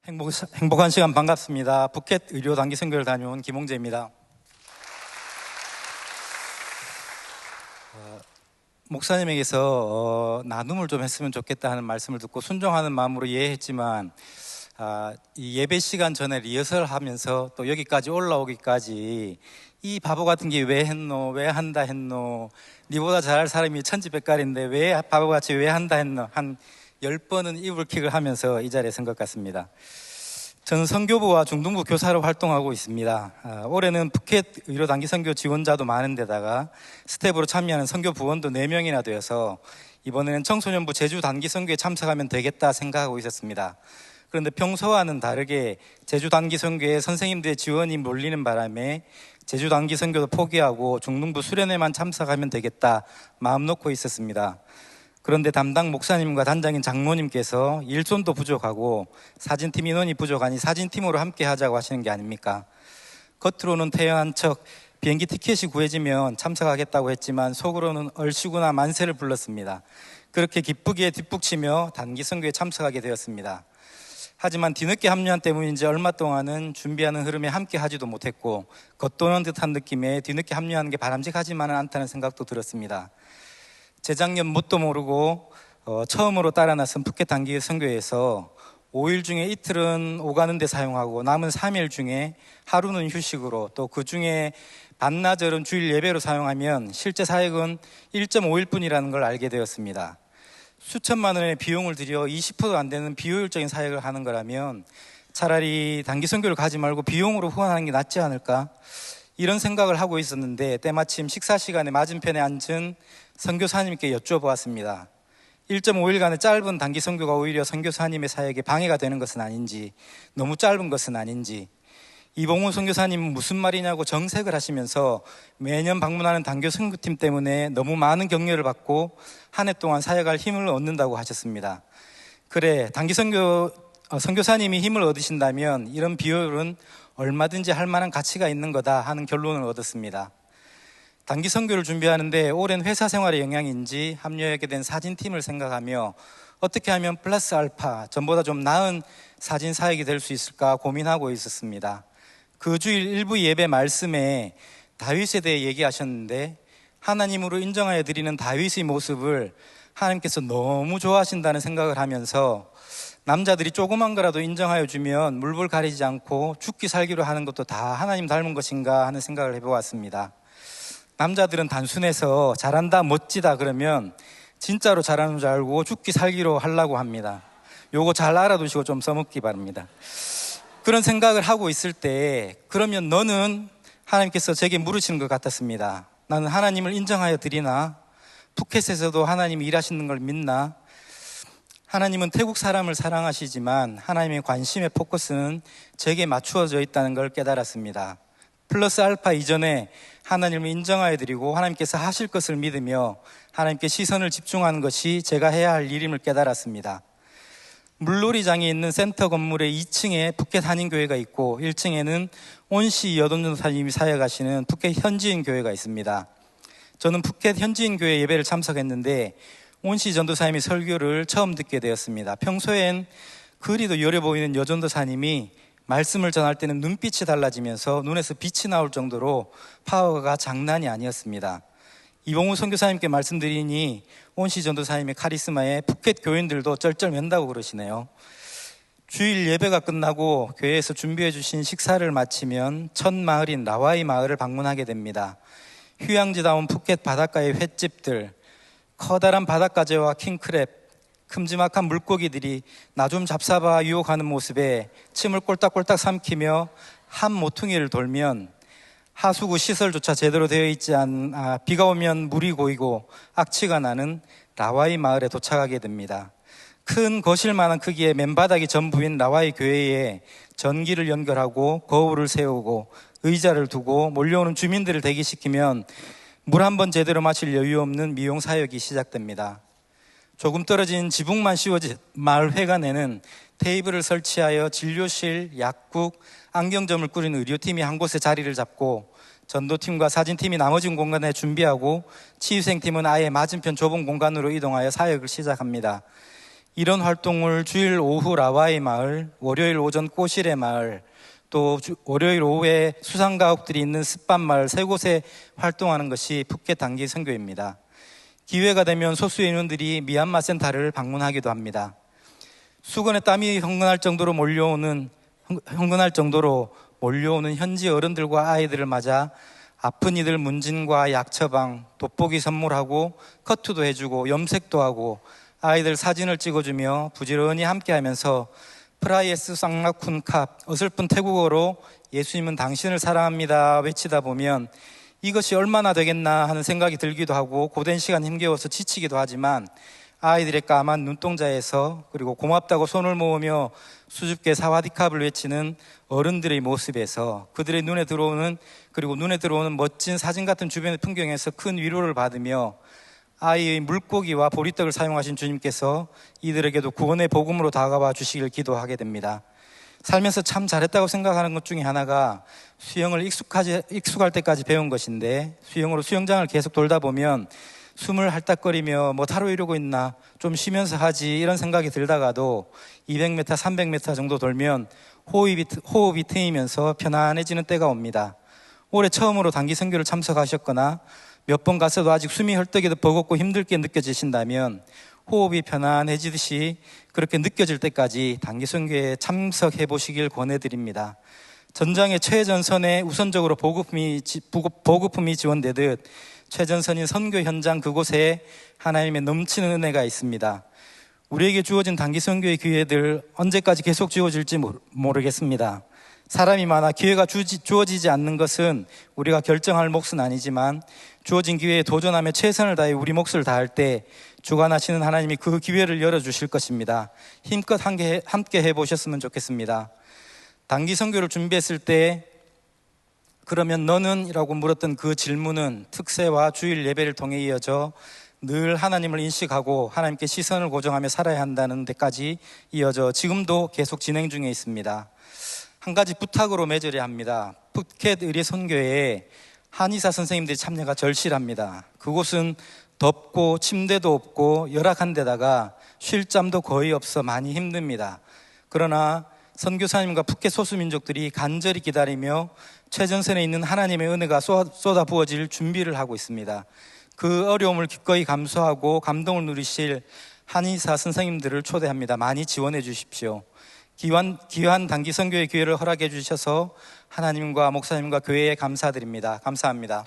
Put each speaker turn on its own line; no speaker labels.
행복한 시간 반갑습니다. 푸켓 의료 단기 선교를 다녀온 김홍재입니다. 목사님에게서 나눔을 좀 했으면 좋겠다 하는 말씀을 듣고 순종하는 마음으로 이해했지만 이 예배 시간 전에 리허설 하면서 또 여기까지 올라오기까지 이 바보 같은 게 왜 했노? 왜 한다 했노? 니보다 잘할 사람이 천지백갈인데 왜 바보같이 왜 한다 했노? 한 10번은 이불킥을 하면서 이 자리에 선 것 같습니다. 저는 선교부와 중등부 교사로 활동하고 있습니다. 올해는 푸켓 의료 단기 선교 지원자도 많은데다가 스텝으로 참여하는 선교 부원도 4명이나 되어서 이번에는 청소년부 제주 단기 선교에 참석하면 되겠다 생각하고 있었습니다. 그런데 평소와는 다르게 제주 단기 선교에 선생님들의 지원이 몰리는 바람에 제주 단기 선교도 포기하고 중등부 수련회만 참석하면 되겠다 마음 놓고 있었습니다. 그런데 담당 목사님과 단장인 장로님께서 일손도 부족하고 사진팀 인원이 부족하니 사진팀으로 함께 하자고 하시는 게 아닙니까? 겉으로는 태연한 척 비행기 티켓이 구해지면 참석하겠다고 했지만 속으로는 얼씨구나 만세를 불렀습니다. 그렇게 기쁘게 뒷북치며 단기 선교에 참석하게 되었습니다. 하지만 뒤늦게 합류한 때문인지 얼마 동안은 준비하는 흐름에 함께 하지도 못했고 겉도는 듯한 느낌에 뒤늦게 합류하는 게 바람직하지만은 않다는 생각도 들었습니다. 재작년 뭣도 모르고 처음으로 따라 나선 푸켓 단기 선교에서 5일 중에 이틀은 오가는 데 사용하고 남은 3일 중에 하루는 휴식으로 또 그 중에 반나절은 주일 예배로 사용하면 실제 사역은 1.5일 뿐이라는 걸 알게 되었습니다. 수천만 원의 비용을 들여 20%도 안 되는 비효율적인 사역을 하는 거라면 차라리 단기 선교를 가지 말고 비용으로 후원하는 게 낫지 않을까? 이런 생각을 하고 있었는데 때마침 식사 시간에 맞은편에 앉은 선교사님께 여쭤보았습니다. 1.5일간의 짧은 단기 선교가 오히려 선교사님의 사역에 방해가 되는 것은 아닌지, 너무 짧은 것은 아닌지, 이봉훈 선교사님은 무슨 말이냐고 정색을 하시면서 매년 방문하는 단교 선교팀 때문에 너무 많은 격려를 받고 한 해 동안 사역할 힘을 얻는다고 하셨습니다. 그래, 단기 선교사님이 힘을 얻으신다면 이런 비효율은 얼마든지 할 만한 가치가 있는 거다 하는 결론을 얻었습니다. 단기 선교를 준비하는데 오랜 회사 생활의 영향인지 합류하게 된 사진팀을 생각하며 어떻게 하면 플러스 알파, 전보다 좀 나은 사진 사역이 될 수 있을까 고민하고 있었습니다. 그 주일 일부 예배 말씀에 다윗에 대해 얘기하셨는데 하나님으로 인정하여 드리는 다윗의 모습을 하나님께서 너무 좋아하신다는 생각을 하면서 남자들이 조그만 거라도 인정하여 주면 물불 가리지 않고 죽기 살기로 하는 것도 다 하나님 닮은 것인가 하는 생각을 해보았습니다. 남자들은 단순해서 잘한다, 멋지다 그러면 진짜로 잘하는 줄 알고 죽기 살기로 하려고 합니다. 요거 잘 알아두시고 좀 써먹기 바랍니다. 그런 생각을 하고 있을 때 그러면 너는 하나님께서 제게 물으시는 것 같았습니다. 나는 하나님을 인정하여 드리나? 푸켓에서도 하나님이 일하시는 걸 믿나? 하나님은 태국 사람을 사랑하시지만 하나님의 관심의 포커스는 제게 맞추어져 있다는 걸 깨달았습니다. 플러스 알파 이전에 하나님을 인정하여 드리고 하나님께서 하실 것을 믿으며 하나님께 시선을 집중하는 것이 제가 해야 할 일임을 깨달았습니다. 물놀이장이 있는 센터 건물의 2층에 푸켓 한인교회가 있고 1층에는 온시 여돈전도사님이 사역하시는 푸켓 현지인 교회가 있습니다. 저는 푸켓 현지인 교회 예배를 참석했는데 온시 전도사님의 설교를 처음 듣게 되었습니다. 평소엔 그리도 여려 보이는 여전도사님이 말씀을 전할 때는 눈빛이 달라지면서 눈에서 빛이 나올 정도로 파워가 장난이 아니었습니다. 이봉우 선교사님께 말씀드리니 온시 전도사님의 카리스마에 푸켓 교인들도 쩔쩔맨다고 그러시네요. 주일 예배가 끝나고 교회에서 준비해 주신 식사를 마치면 첫 마을인 라와이 마을을 방문하게 됩니다. 휴양지다운 푸켓 바닷가의 횟집들, 커다란 바닷가재와 킹크랩, 큼지막한 물고기들이 나 좀 잡사봐 유혹하는 모습에 침을 꼴딱꼴딱 삼키며 한 모퉁이를 돌면 하수구 시설조차 제대로 되어 있지 않은 비가 오면 물이 고이고 악취가 나는 라와이 마을에 도착하게 됩니다. 큰 거실만한 크기의 맨바닥이 전부인 라와이 교회에 전기를 연결하고 거울을 세우고 의자를 두고 몰려오는 주민들을 대기시키면 물 한 번 제대로 마실 여유 없는 미용 사역이 시작됩니다. 조금 떨어진 지붕만 씌워진 마을 회관에는 테이블을 설치하여 진료실, 약국, 안경점을 꾸린 의료팀이 한 곳에 자리를 잡고 전도팀과 사진팀이 나머지 공간에 준비하고 치유생팀은 아예 맞은편 좁은 공간으로 이동하여 사역을 시작합니다. 이런 활동을 주일 오후 라와의 마을, 월요일 오전 꼬실의 마을, 또 월요일 오후에 수상가옥들이 있는 습반마을 세 곳에 활동하는 것이 푸켓 단기 선교입니다. 기회가 되면 소수의 인원들이 미얀마 센터를 방문하기도 합니다. 수건에 땀이 흥건할 정도로 몰려오는 현지 어른들과 아이들을 맞아 아픈 이들 문진과 약 처방, 돋보기 선물하고 커트도 해주고 염색도 하고 아이들 사진을 찍어주며 부지런히 함께하면서 프라이에스 쌍라쿤 캅, 어설픈 태국어로 예수님은 당신을 사랑합니다 외치다 보면 이것이 얼마나 되겠나 하는 생각이 들기도 하고 고된 시간 힘겨워서 지치기도 하지만 아이들의 까만 눈동자에서 그리고 고맙다고 손을 모으며 수줍게 사와디캅을 외치는 어른들의 모습에서 그들의 눈에 들어오는 멋진 사진 같은 주변의 풍경에서 큰 위로를 받으며 아이의 물고기와 보리떡을 사용하신 주님께서 이들에게도 구원의 복음으로 다가와 주시길 기도하게 됩니다. 살면서 참 잘했다고 생각하는 것 중에 하나가 수영을 익숙할 때까지 배운 것인데 수영으로 수영장을 계속 돌다 보면 숨을 헐떡거리며 뭐 타로 이러고 있나 좀 쉬면서 하지 이런 생각이 들다가도 200m, 300m 정도 돌면 호흡이 트이면서 편안해지는 때가 옵니다. 올해 처음으로 단기 선교를 참석하셨거나 몇 번 갔어도 아직 숨이 헐떡이듯 버겁고 힘들게 느껴지신다면 호흡이 편안해지듯이 그렇게 느껴질 때까지 단기 선교에 참석해 보시길 권해드립니다. 전장의 최전선에 우선적으로 보급품이 지원되듯 최전선인 선교 현장 그곳에 하나님의 넘치는 은혜가 있습니다. 우리에게 주어진 단기 선교의 기회들 언제까지 계속 주어질지 모르겠습니다. 사람이 많아 기회가 주어지지 않는 것은 우리가 결정할 몫은 아니지만 주어진 기회에 도전하며 최선을 다해 우리 몫을 다할 때 주관하시는 하나님이 그 기회를 열어주실 것입니다. 힘껏 함께 해보셨으면 좋겠습니다. 단기 선교를 준비했을 때 그러면 너는? 이라고 물었던 그 질문은 특세와 주일 예배를 통해 이어져 늘 하나님을 인식하고 하나님께 시선을 고정하며 살아야 한다는 데까지 이어져 지금도 계속 진행 중에 있습니다. 한 가지 부탁으로 맺으려 합니다. 푸켓 의례 선교에 한의사 선생님들이 참여가 절실합니다. 그곳은 덥고 침대도 없고 열악한 데다가 쉴 잠도 거의 없어 많이 힘듭니다. 그러나 선교사님과 푸켓 소수민족들이 간절히 기다리며 최전선에 있는 하나님의 은혜가 쏟아 부어질 준비를 하고 있습니다. 그 어려움을 기꺼이 감수하고 감동을 누리실 한의사 선생님들을 초대합니다. 많이 지원해 주십시오. 귀한 단기 선교의 기회를 허락해 주셔서 하나님과 목사님과 교회에 감사드립니다. 감사합니다.